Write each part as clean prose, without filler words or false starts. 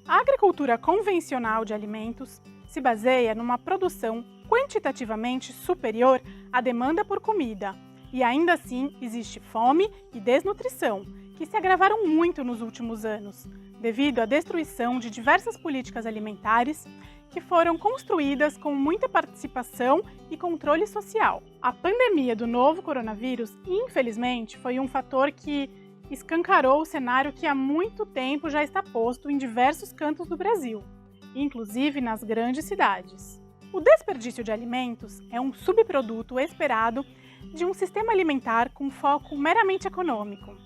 A agricultura convencional de alimentos se baseia numa produção quantitativamente superior à demanda por comida, e ainda assim existe fome e desnutrição, que se agravaram muito nos últimos anos, devido à destruição de diversas políticas alimentares que foram construídas com muita participação e controle social. A pandemia do novo coronavírus, infelizmente, foi um fator que escancarou o cenário que há muito tempo já está posto em diversos cantos do Brasil, inclusive nas grandes cidades. O desperdício de alimentos é um subproduto esperado de um sistema alimentar com foco meramente econômico.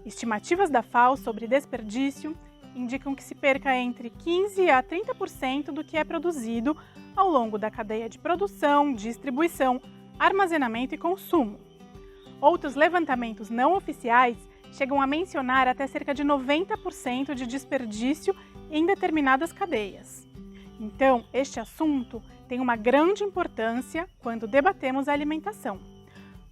Estimativas da FAO sobre desperdício indicam que se perca entre 15% a 30% do que é produzido ao longo da cadeia de produção, distribuição, armazenamento e consumo. Outros levantamentos não oficiais chegam a mencionar até cerca de 90% de desperdício em determinadas cadeias. Então, este assunto tem uma grande importância quando debatemos a alimentação,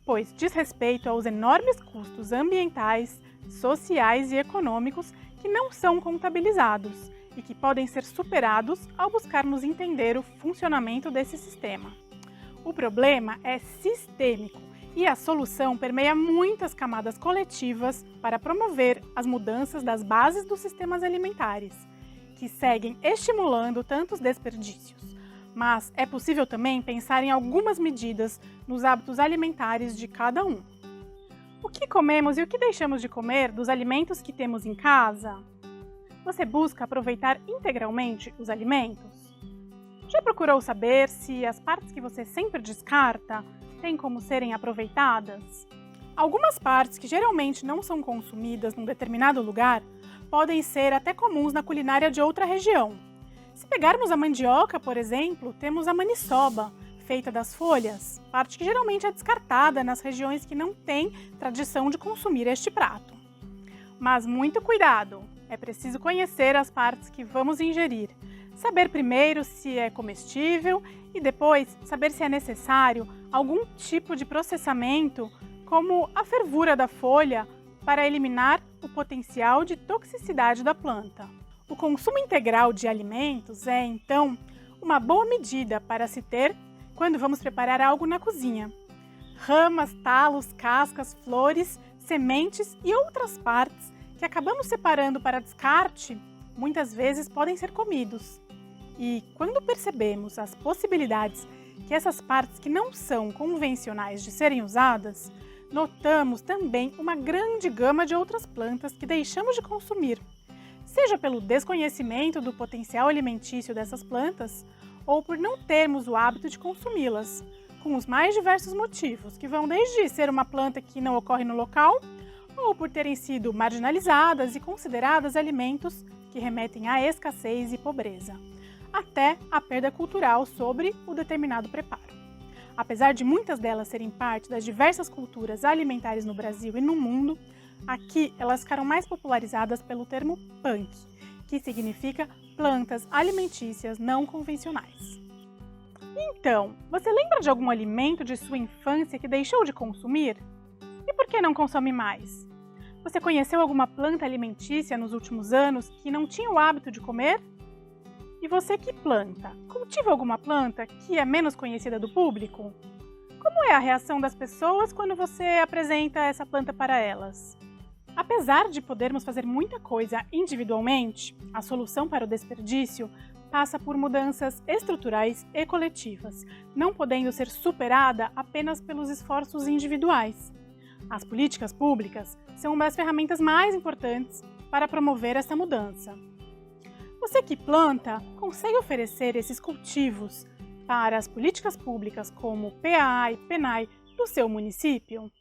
pois diz respeito aos enormes custos ambientais, sociais e econômicos que não são contabilizados e que podem ser superados ao buscarmos entender o funcionamento desse sistema. O problema é sistêmico e a solução permeia muitas camadas coletivas para promover as mudanças das bases dos sistemas alimentares, que seguem estimulando tantos desperdícios. Mas é possível também pensar em algumas medidas nos hábitos alimentares de cada um. O que comemos e o que deixamos de comer dos alimentos que temos em casa? Você busca aproveitar integralmente os alimentos? Já procurou saber se as partes que você sempre descarta têm como serem aproveitadas? Algumas partes que geralmente não são consumidas num determinado lugar podem ser até comuns na culinária de outra região. Se pegarmos a mandioca, por exemplo, temos a maniçoba, feita das folhas, parte que geralmente é descartada nas regiões que não têm tradição de consumir este prato. Mas muito cuidado! É preciso conhecer as partes que vamos ingerir, saber primeiro se é comestível e depois saber se é necessário algum tipo de processamento, como a fervura da folha, para eliminar o potencial de toxicidade da planta. O consumo integral de alimentos é, então, uma boa medida para se ter quando vamos preparar algo na cozinha. Ramas, talos, cascas, flores, sementes e outras partes que acabamos separando para descarte, muitas vezes podem ser comidos. E quando percebemos as possibilidades que essas partes que não são convencionais de serem usadas, notamos também uma grande gama de outras plantas que deixamos de consumir, seja pelo desconhecimento do potencial alimentício dessas plantas ou por não termos o hábito de consumi-las, com os mais diversos motivos, que vão desde ser uma planta que não ocorre no local, ou por terem sido marginalizadas e consideradas alimentos que remetem à escassez e pobreza, até a perda cultural sobre o determinado preparo. Apesar de muitas delas serem parte das diversas culturas alimentares no Brasil e no mundo, aqui elas ficaram mais popularizadas pelo termo punk, que significa plantas alimentícias não convencionais. Então, você lembra de algum alimento de sua infância que deixou de consumir? E por que não consome mais? Você conheceu alguma planta alimentícia nos últimos anos que não tinha o hábito de comer? E você que planta? Cultiva alguma planta que é menos conhecida do público? Como é a reação das pessoas quando você apresenta essa planta para elas? Apesar de podermos fazer muita coisa individualmente, a solução para o desperdício passa por mudanças estruturais e coletivas, não podendo ser superada apenas pelos esforços individuais. As políticas públicas são uma das ferramentas mais importantes para promover essa mudança. Você que planta, consegue oferecer esses cultivos para as políticas públicas como PAA e PENAI do seu município?